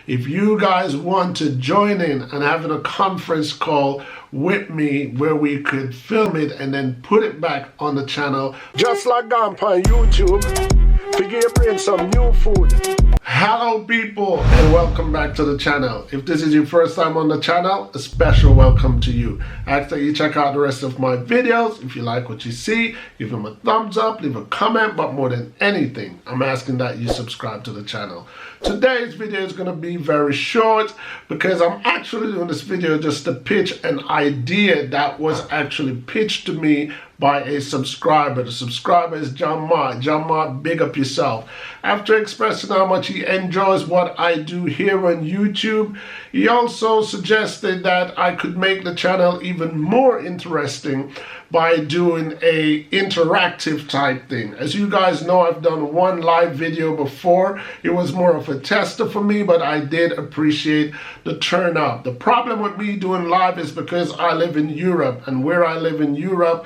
If you guys want to join in and having a conference call with me where we could film it and then put it back on the channel, just like on YouTube, to give your brain some new food. Hello people, and welcome back to the channel. If this is your first time on the channel, a special welcome to you. I ask that you check out the rest of my videos. If you like what you see, give them a thumbs up, leave a comment, but more than anything, I'm asking that you subscribe to the channel. Today's video is going to be very short because I'm actually doing this video just to pitch an idea that was actually pitched to me by a subscriber. The subscriber is John Mott. John Mott, big up yourself. After expressing how much he enjoys what I do here on YouTube, he also suggested that I could make the channel even more interesting by doing a interactive type thing. As you guys know, I've done one live video before. It was more of a tester for me, but I did appreciate the turnout. The problem with me doing live is because I live in Europe, and where I live in Europe,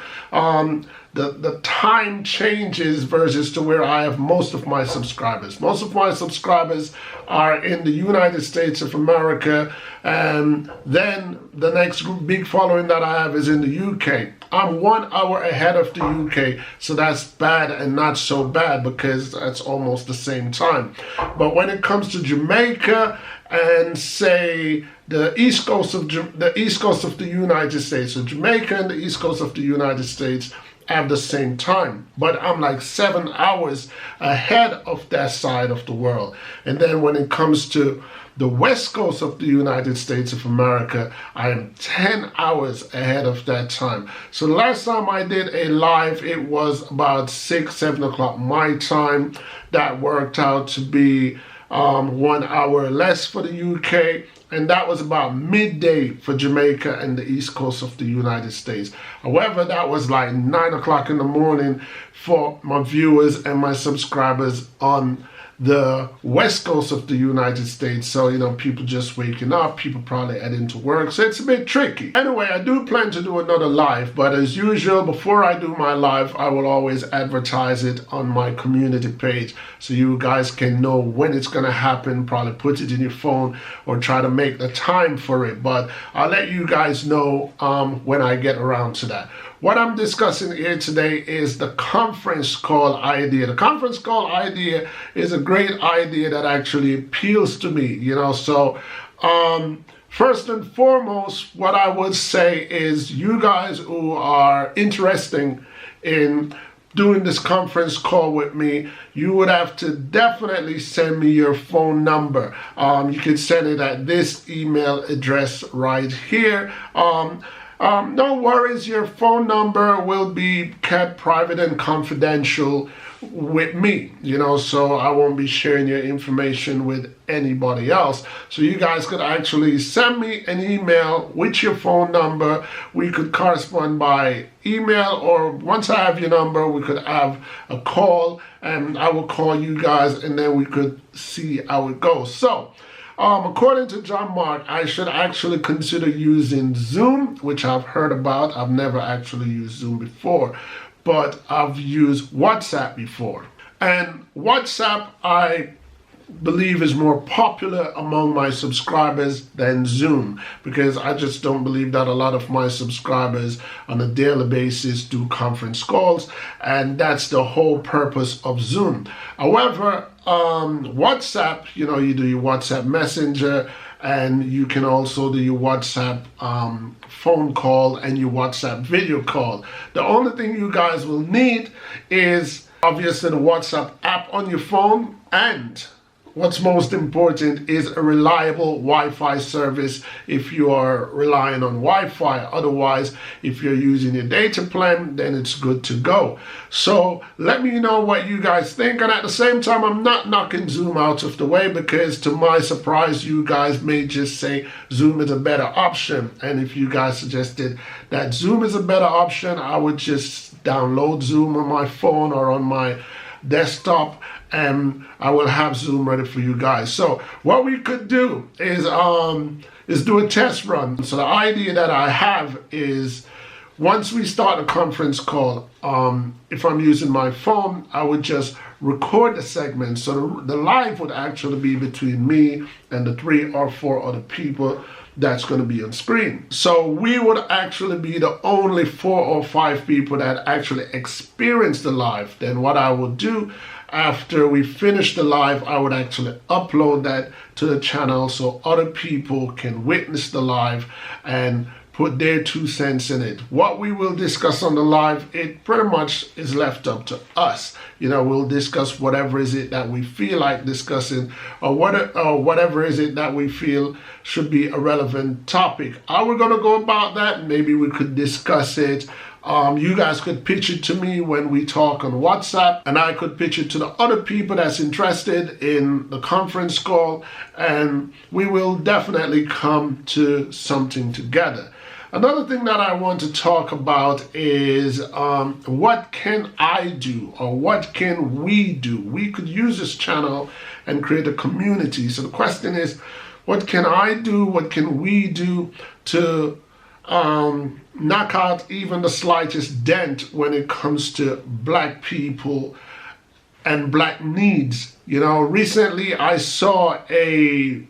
the time changes versus to where I have most of my subscribers. Most of my subscribers are in the United States of America, and then the next big following that I have is in the UK. I'm 1 hour ahead of the UK, so that's bad and not so bad because that's almost the same time. But when it comes to Jamaica and say the east coast of the United States, so Jamaica and the east coast of the United States have the same time, but I'm like 7 hours ahead of that side of the world. And then when it comes to the west coast of the United States of America, I am 10 hours ahead of that time. So the last time I did a live, it was about 7 o'clock my time. That worked out to be 1 hour less for the UK, and that was about midday for Jamaica and the east coast of the United States. However, that was like 9 o'clock in the morning for my viewers and my subscribers on the west coast of the United States. So, you know, people just waking up, people probably heading to work, so it's a bit tricky. Anyway, I do plan to do another live, but as usual, before I do my live, I will always advertise it on my community page so you guys can know when it's gonna happen. Probably put it in your phone or try to make the time for it, but I'll let you guys know when I get around to that. What I'm discussing here today is the conference call idea. The conference call idea is a great idea that actually appeals to me, you know. So first and foremost, what I would say is you guys who are interested in doing this conference call with me, you would have to definitely send me your phone number. You can send it at this email address right here. No worries, your phone number will be kept private and confidential with me, you know, so I won't be sharing your information with anybody else. So you guys could actually send me an email with your phone number. We could correspond by email, or once I have your number, we could have a call and I will call you guys and then we could see how it goes. So according to John Mark, I should actually consider using Zoom, which I've heard about. I've never actually used Zoom before, but I've used WhatsApp before. And WhatsApp, I believe, is more popular among my subscribers than Zoom, because I just don't believe that a lot of my subscribers on a daily basis do conference calls, and that's the whole purpose of Zoom. However, WhatsApp, you know, you do your WhatsApp Messenger, and you can also do your WhatsApp phone call and your WhatsApp video call. The only thing you guys will need is obviously the WhatsApp app on your phone, and what's most important is a reliable Wi-Fi service if you are relying on Wi-Fi. Otherwise, if you're using your data plan, then it's good to go. So let me know what you guys think. And at the same time, I'm not knocking Zoom out of the way, because to my surprise, you guys may just say Zoom is a better option. And if you guys suggested that Zoom is a better option, I would just download Zoom on my phone or on my desktop, and I will have Zoom ready for you guys. So what we could do is do a test run. So the idea that I have is once we start a conference call, if I'm using my phone, I would just record the segment. So the live would actually be between me and the 3 or 4 other people that's going to be on screen. So we would actually be the only 4 or 5 people that actually experience the live. Then what I would do after we finish the live, I would actually upload that to the channel so other people can witness the live and put their 2 cents in it. What we will discuss on the live, it pretty much is left up to us. We'll discuss whatever is it that we feel like discussing, or whatever is it that we feel should be a relevant topic. How we're gonna go about that, maybe we could discuss it. You guys could pitch it to me when we talk on WhatsApp, and I could pitch it to the other people that's interested in the conference call, and we will definitely come to something together. Another thing that I want to talk about is what can I do, or what can we do? We could use this channel and create a community. So the question is, what can I do? What can we do to knock out even the slightest dent when it comes to Black people and Black needs? Recently I saw a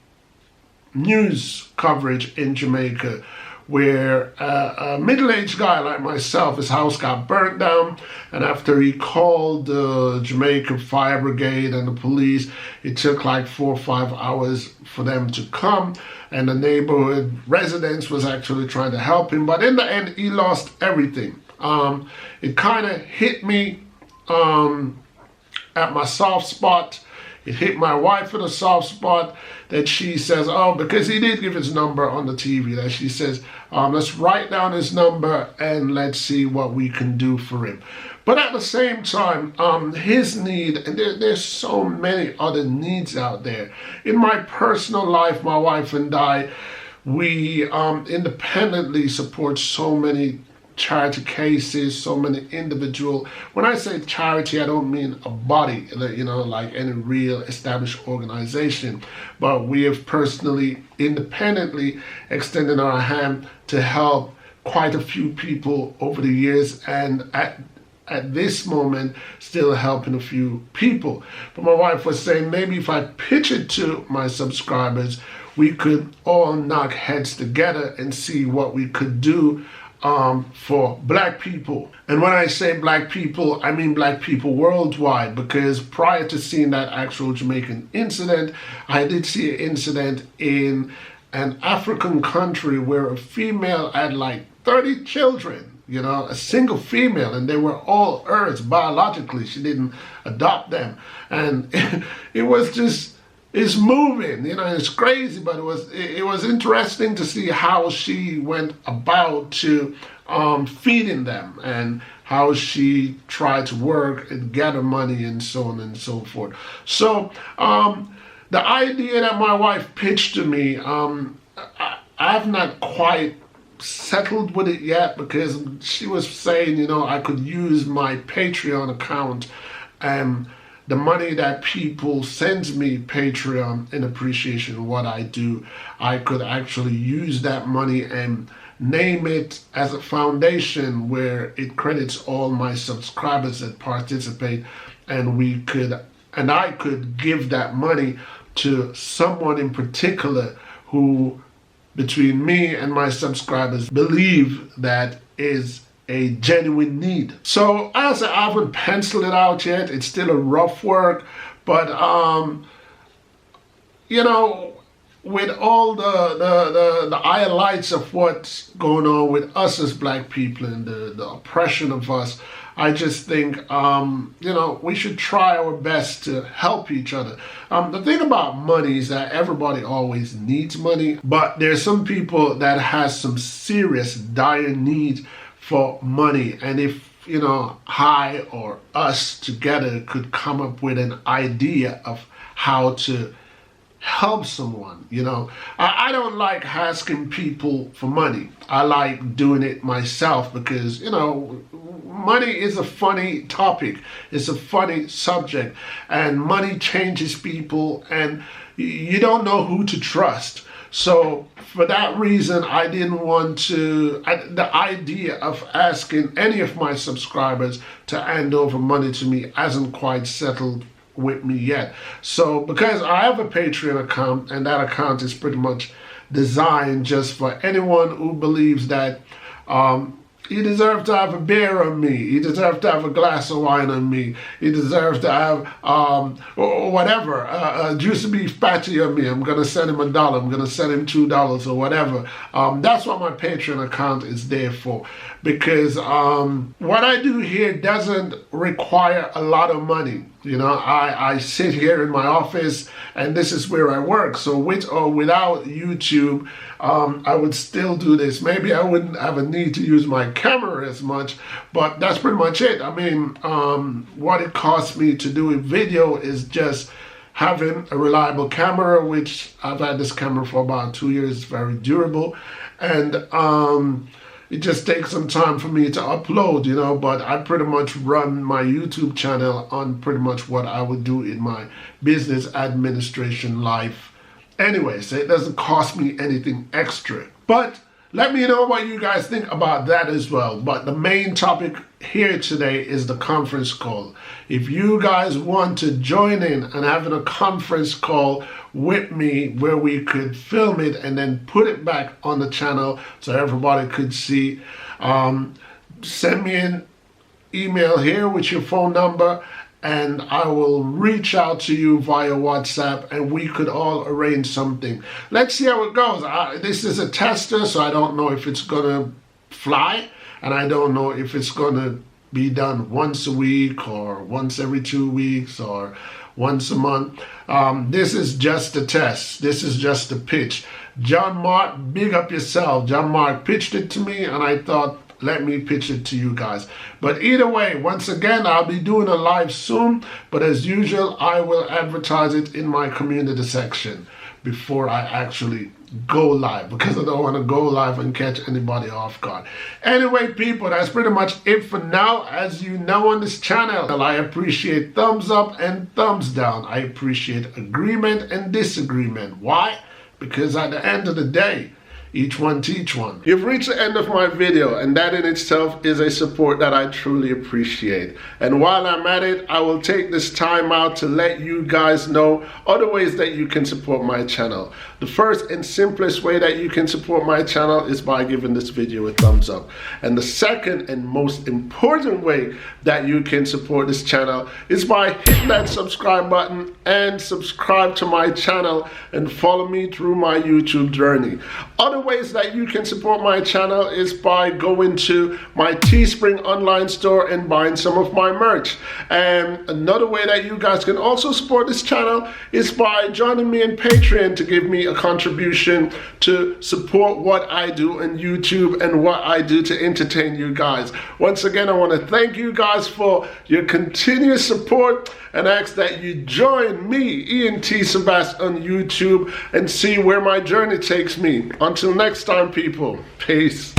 news coverage in Jamaica where a middle-aged guy like myself, his house got burnt down, and after he called the Jamaican Fire Brigade and the police, it took like 4 or 5 hours for them to come, and the neighborhood residents was actually trying to help him, but in the end, he lost everything. It kind of hit me at my soft spot. It hit my wife in a soft spot, that she says, because he did give his number on the TV, that she says, let's write down his number and let's see what we can do for him. But at the same time, his need, and there's so many other needs out there. In my personal life, my wife and I, we independently support so many charity cases, so many individual. When I say charity, I don't mean a body, like any real established organization, but we have personally, independently extended our hand to help quite a few people over the years, and at this moment still helping a few people. But my wife was saying, maybe if I pitch it to my subscribers, we could all knock heads together and see what we could do for Black people. And when I say Black people, I mean Black people worldwide, because prior to seeing that actual Jamaican incident, I did see an incident in an African country where a female had like 30 children, a single female, and they were all hers biologically. She didn't adopt them. And it was just, it's moving, it's crazy, but it was interesting to see how she went about to feeding them, and how she tried to work and gather money and so on and so forth. So the idea that my wife pitched to me, I've not quite settled with it yet, because she was saying, I could use my Patreon account, and the money that people send me Patreon in appreciation of what I do, I could actually use that money and name it as a foundation where it credits all my subscribers that participate, and I could give that money to someone in particular who, between me and my subscribers, believe that is a genuine need. So as I haven't penciled it out yet, it's still a rough work, but with all the highlights of what's going on with us as Black people and the oppression of us, I just think we should try our best to help each other. The thing about money is that everybody always needs money, but there's some people that has some serious dire needs for money, and if I or us together could come up with an idea of how to help someone, I don't like asking people for money. I like doing it myself, because money is a funny topic, it's a funny subject, and money changes people, and you don't know who to trust. So for that reason, I didn't want to, the idea of asking any of my subscribers to hand over money to me hasn't quite settled with me yet. So because I have a Patreon account, and that account is pretty much designed just for anyone who believes that he deserves to have a beer on me, he deserves to have a glass of wine on me, he deserves to have whatever, juicy beef patty on me. I'm going to send him $1, I'm going to send him $2 or whatever. That's what my Patreon account is there for, because what I do here doesn't require a lot of money. You know, I sit here in my office and this is where I work. So with or without YouTube, I would still do this. Maybe I wouldn't have a need to use my camera as much, but that's pretty much it. I mean, what it costs me to do a video is just having a reliable camera, which I've had this camera for about 2 years. It's very durable, and it just takes some time for me to upload, you know, but I pretty much run my YouTube channel on pretty much what I would do in my business administration life anyway, so it doesn't cost me anything extra. But let me know what you guys think about that as well. But the main topic here today is the conference call. If you guys want to join in and having a conference call with me where we could film it and then put it back on the channel so everybody could see, send me an email here with your phone number, and I will reach out to you via WhatsApp and we could all arrange something. Let's see how it goes. This is a tester, so I don't know if it's gonna fly, and I don't know if it's gonna be done once a week or once every 2 weeks or once a month. This is just a test. This is just a pitch. John Mark, big up yourself. John Mark pitched it to me and I thought, let me pitch it to you guys. But either way, once again, I'll be doing a live soon, but as usual, I will advertise it in my community section before I actually go live, because I don't want to go live and catch anybody off guard. Anyway, people, that's pretty much it for now. As you know, on this channel, I appreciate thumbs up and thumbs down. I appreciate agreement and disagreement. Why? Because at the end of the day, each one teach one. You've reached the end of my video, and that in itself is a support that I truly appreciate. And while I'm at it, I will take this time out to let you guys know other ways that you can support my channel. The first and simplest way that you can support my channel is by giving this video a thumbs up. And the second and most important way that you can support this channel is by hitting that subscribe button and subscribe to my channel and follow me through my YouTube journey. Other ways that you can support my channel is by going to my Teespring online store and buying some of my merch. And another way that you guys can also support this channel is by joining me in Patreon to give me a contribution to support what I do on YouTube and what I do to entertain you guys. Once again, I want to thank you guys for your continuous support and ask that you join me, ENT Sebàs, on YouTube and see where my journey takes me. Until next time, people, peace.